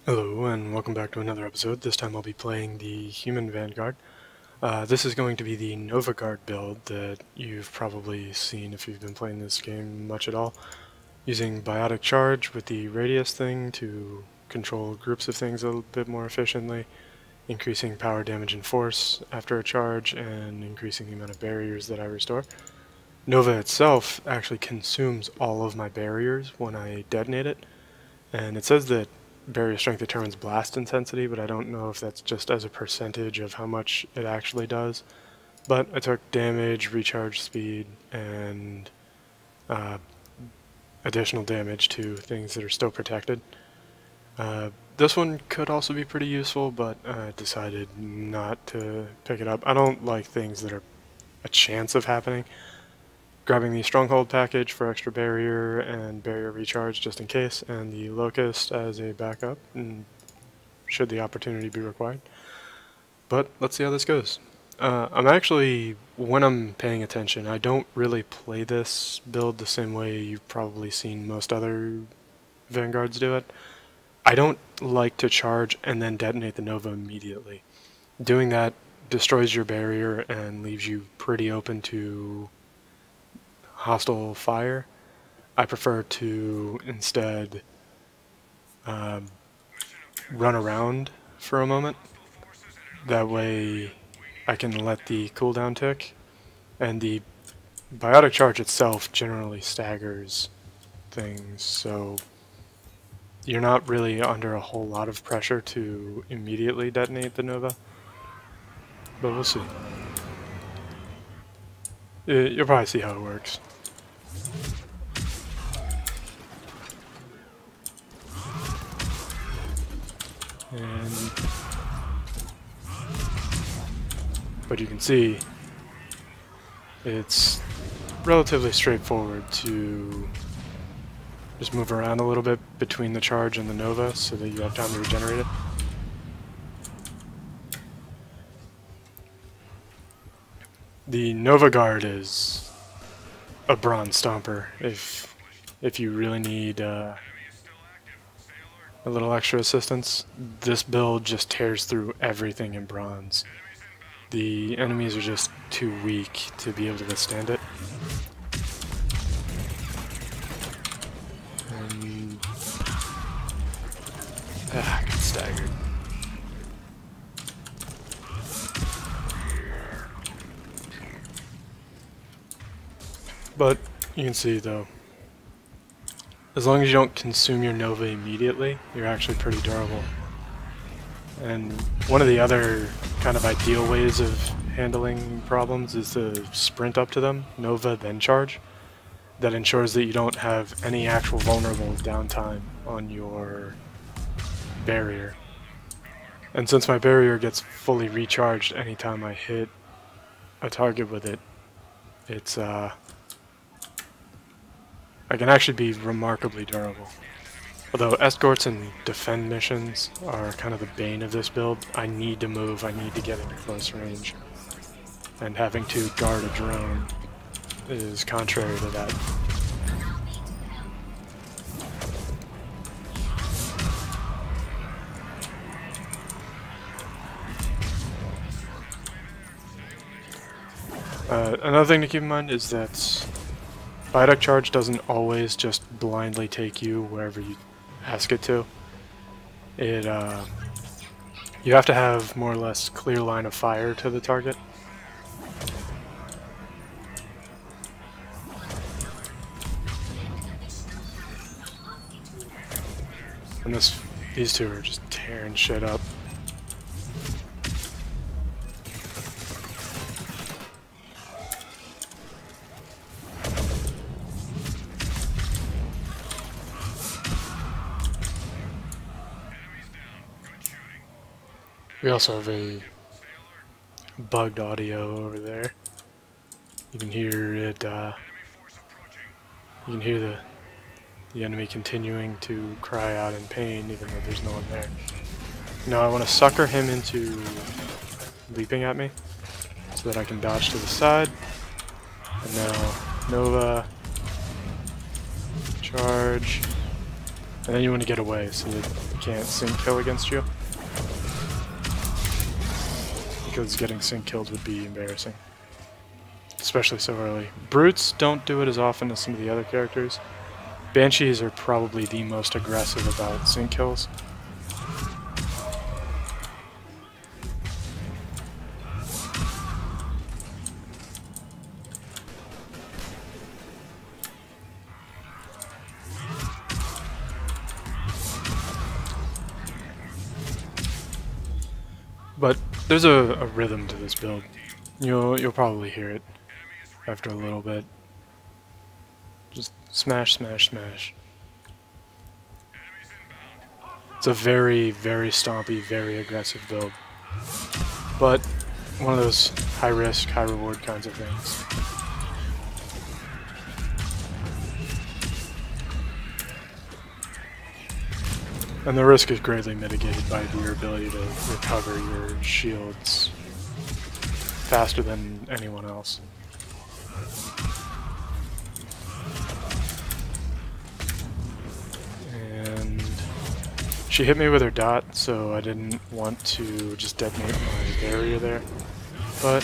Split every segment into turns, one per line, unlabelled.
Hello and welcome back to another episode. This time I'll be playing the human Vanguard. This is going to be the Novaguard build that you've probably seen if you've been playing this game much at all. Using biotic charge with the radius thing to control groups of things a little bit more efficiently, increasing power, damage, and force after a charge, and increasing the amount of barriers that I restore. Nova itself actually consumes all of my barriers when I detonate it, and it says that barrier strength determines blast intensity, but I don't know if that's just as a percentage of how much it actually does. But I took damage, recharge speed, and additional damage to things that are still protected. This one could also be pretty useful, but I decided not to pick it up. I don't like things that are a chance of happening. Grabbing the Stronghold package for extra barrier and barrier recharge just in case, and the Locust as a backup, and should the opportunity be required. But let's see how this goes. I'm actually, when I'm paying attention, I don't really play this build the same way you've probably seen most other Vanguards do it. I don't like to charge and then detonate the Nova immediately. Doing that destroys your barrier and leaves you pretty open to hostile fire. I prefer to instead run around for a moment. That way I can let the cooldown tick, and the biotic charge itself generally staggers things, so you're not really under a whole lot of pressure to immediately detonate the Nova, but we'll see. You'll probably see how it works. But you can see it's relatively straightforward to just move around a little bit between the charge and the Nova so that you have time to regenerate it. The Novaguard is a bronze stomper if you really need a little extra assistance. This build just tears through everything in bronze. The enemies are just too weak to be able to withstand it. I got staggered. But you can see though, as long as you don't consume your Nova immediately, you're actually pretty durable. And one of the other kind of ideal ways of handling problems is to sprint up to them, Nova, then charge. That ensures that you don't have any actual vulnerable downtime on your barrier. And since my barrier gets fully recharged anytime I hit a target with it, it's I can actually be remarkably durable. Although escorts and defend missions are kind of the bane of this build, I need to move, I need to get into close range. And having to guard a drone is contrary to that. Another thing to keep in mind is that biotic charge doesn't always just blindly take you wherever you ask it to. You have to have more or less clear line of fire to the target. And these two are just tearing shit up. We also have a bugged audio over there. You can hear it, you can hear the enemy continuing to cry out in pain even though there's no one there. Now I want to sucker him into leaping at me so that I can dodge to the side. And now Nova, charge, And then you want to get away so they can't sync kill against you. Because getting sync killed would be embarrassing. Especially so early. Brutes don't do it as often as some of the other characters. Banshees are probably the most aggressive about sync kills. But there's a rhythm to this build. You'll probably hear it after a little bit. Just smash, smash, smash. It's a very, very stompy, very aggressive build. But one of those high risk, high reward kinds of things. And the risk is greatly mitigated by your ability to recover your shields faster than anyone else. And she hit me with her dot, so I didn't want to just detonate my barrier there. But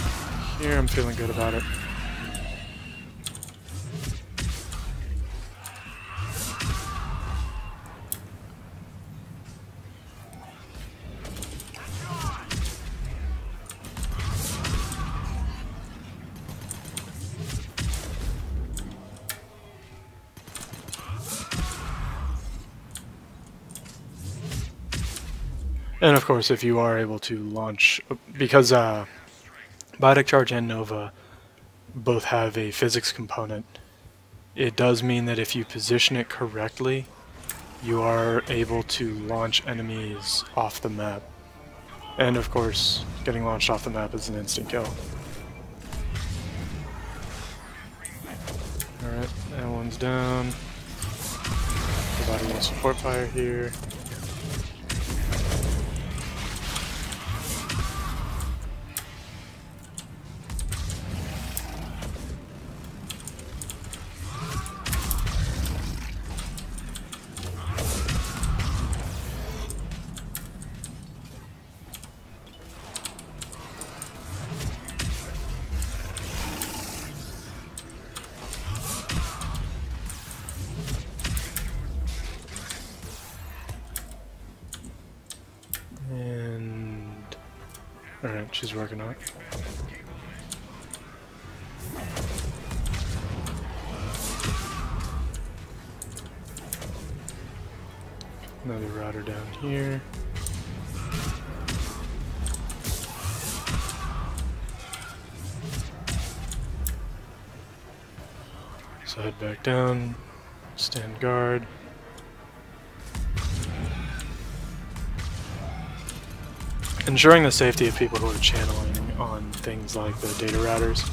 here I'm feeling good about it. And of course, if you are able to launch, because Biotic Charge and Nova both have a physics component, it does mean that if you position it correctly, you are able to launch enemies off the map. And of course, getting launched off the map is an instant kill. Alright, that one's down. Provide a little support fire here. Alright, she's working on it. Another router down here. So head back down, stand guard. Ensuring the safety of people who are channeling on things like the data routers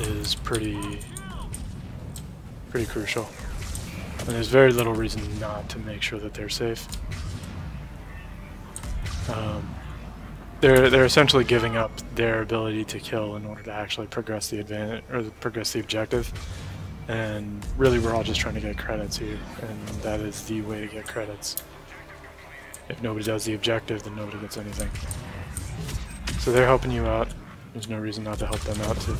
is pretty crucial. And there's very little reason not to make sure that they're safe. They're essentially giving up their ability to kill in order to actually progress the advantage or progress the objective. And really, we're all just trying to get credits here, and that is the way to get credits. If nobody does the objective, then nobody gets anything. So they're helping you out. There's no reason not to help them out too.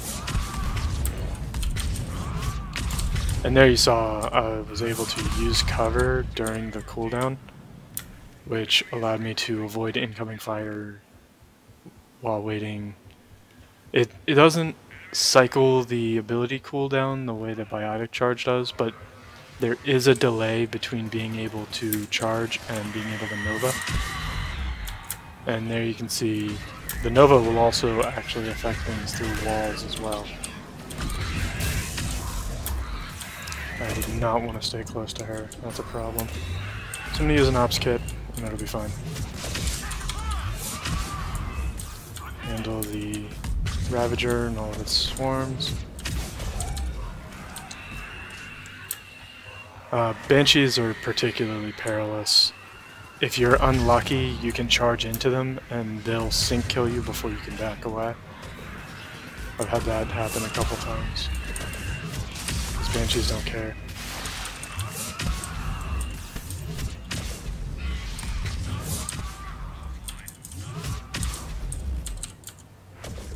And there you saw I was able to use cover during the cooldown, which allowed me to avoid incoming fire while waiting. It doesn't cycle the ability cooldown the way that Biotic Charge does, but there is a delay between being able to charge and being able to Nova. And there you can see the Nova will also actually affect things through walls as well. I did not want to stay close to her, that's a problem. So I'm going to use an ops kit and that'll be fine. Handle the Ravager and all of its swarms. Banshees are particularly perilous. If you're unlucky, you can charge into them and they'll sync kill you before you can back away. I've had that happen a couple times. These Banshees don't care.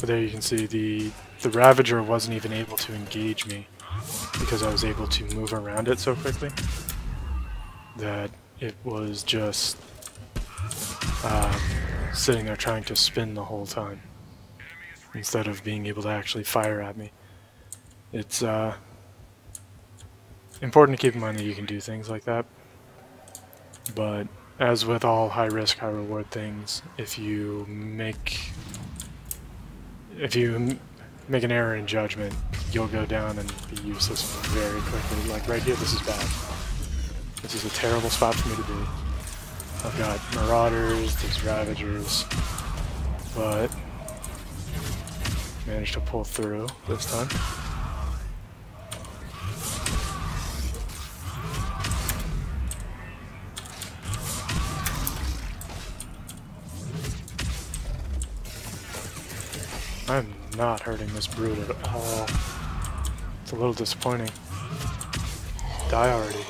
But there you can see the Ravager wasn't even able to engage me because I was able to move around it so quickly that it was just sitting there trying to spin the whole time instead of being able to actually fire at me. It's important to keep in mind that you can do things like that, but as with all high risk, high reward things, if you make an error in judgment, you'll go down and be useless very quickly. Like right here, this is bad. This is a terrible spot for me to be. I've got Marauders, there's Ravagers, but managed to pull through this time. I'm not hurting this brute at all. It's a little disappointing. Die already.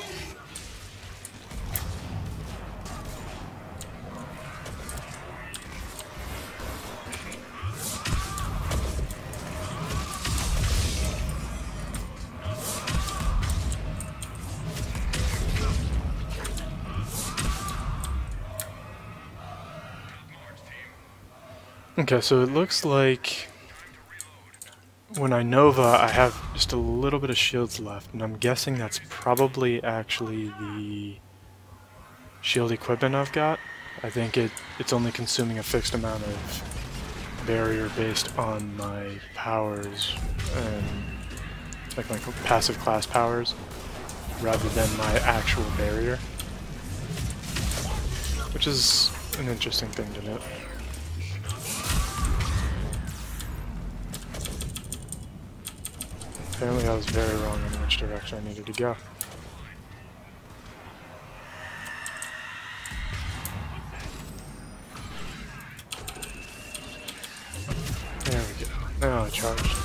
Okay, so it looks like when I Nova, I have just a little bit of shields left, and I'm guessing that's probably actually the shield equipment I've got. I think it's only consuming a fixed amount of barrier based on my powers, and like my passive class powers, rather than my actual barrier, which is an interesting thing to note. Apparently I was very wrong in which direction I needed to go. There we go. Now I charged.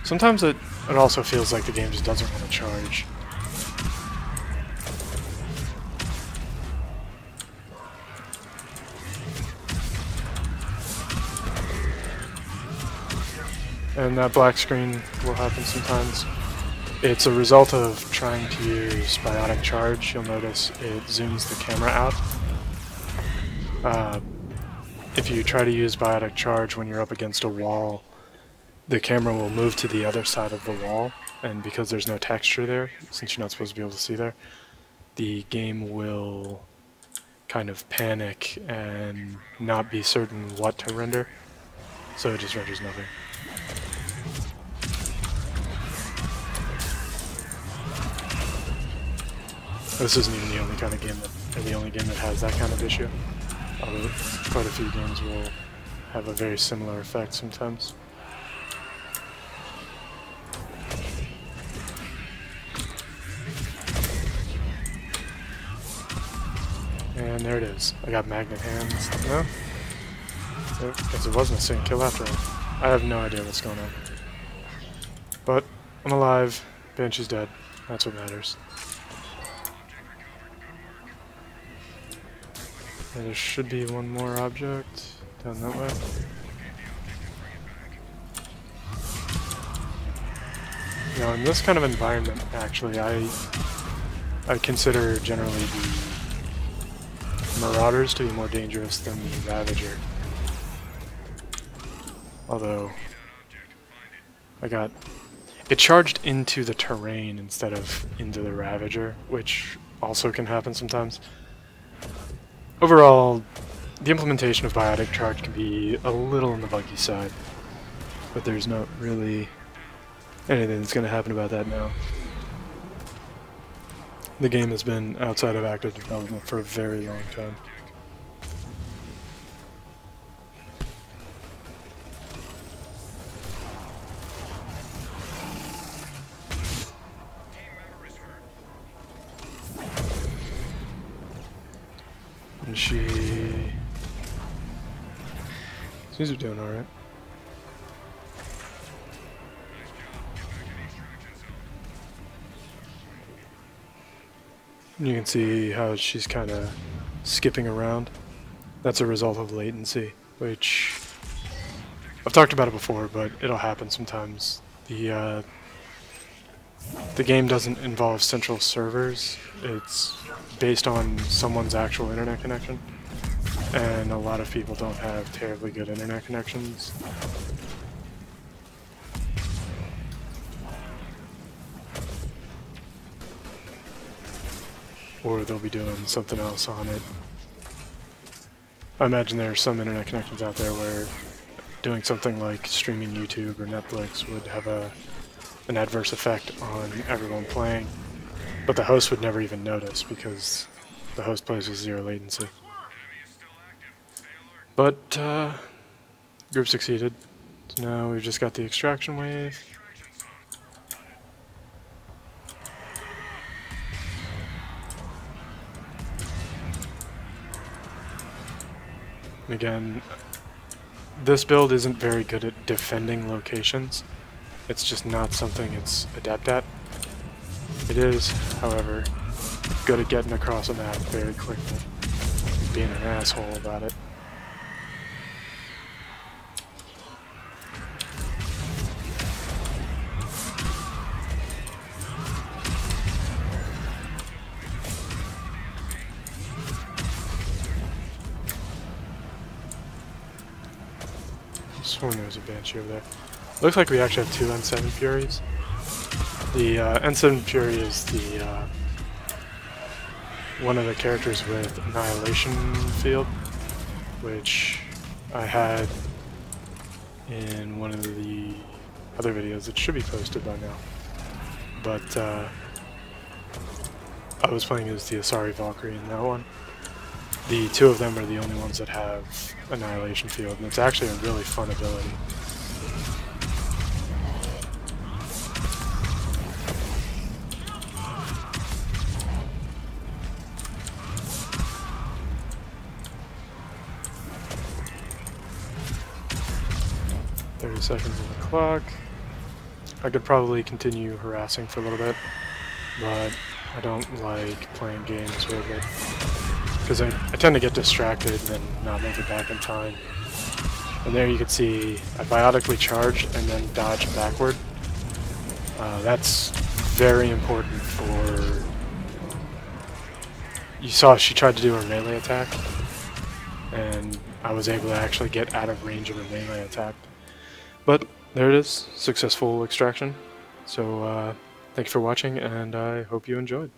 Sometimes it also feels like the game just doesn't want to charge. And that black screen will happen sometimes. It's a result of trying to use biotic charge. You'll notice it zooms the camera out. If you try to use biotic charge when you're up against a wall, the camera will move to the other side of the wall, and because there's no texture there, since you're not supposed to be able to see there, the game will kind of panic and not be certain what to render, so it just renders nothing. This isn't even the only kind of game or the only game that has that kind of issue. Although quite a few games will have a very similar effect sometimes. And there it is. I got magnet hands. No? Because it wasn't a single kill after all. I have no idea what's going on. But I'm alive. Banshee's dead. That's what matters. And there should be one more object down that way. Now in this kind of environment, actually, I consider generally the Marauders to be more dangerous than the Ravager. Although, it charged into the terrain instead of into the Ravager, which also can happen sometimes. Overall, the implementation of biotic charge can be a little on the buggy side, but there's not really anything that's going to happen about that now. The game has been outside of active development for a very long time. And she seems to be doing alright. You can see how she's kind of skipping around. That's a result of latency, which I've talked about it before, but it'll happen sometimes. The game doesn't involve central servers. It's based on someone's actual internet connection, and a lot of people don't have terribly good internet connections. Or they'll be doing something else on it. I imagine there are some internet connections out there where doing something like streaming YouTube or Netflix would have an adverse effect on everyone playing, but the host would never even notice because the host plays with 0 latency. But group succeeded. So now we've just got the extraction wave. And again, this build isn't very good at defending locations. It's just not something it's adept at. It is, however, good at getting across a map very quickly, being an asshole about it. I sworn there was a Banshee over there. Looks like we actually have 2 N7 Furies. The N7 Fury is the one of the characters with Annihilation Field, which I had in one of the other videos that should be posted by now. But I was playing as the Asari Valkyrie in that one. The 2 of them are the only ones that have Annihilation Field, and it's actually a really fun ability. Seconds on the clock. I could probably continue harassing for a little bit, but I don't like playing games with it because I tend to get distracted and not make it back in time. And there you can see I biotically charge and then dodge backward. That's very important for... You saw she tried to do her melee attack, and I was able to actually get out of range of her melee attack. But there it is, successful extraction. So thank you for watching, and I hope you enjoyed.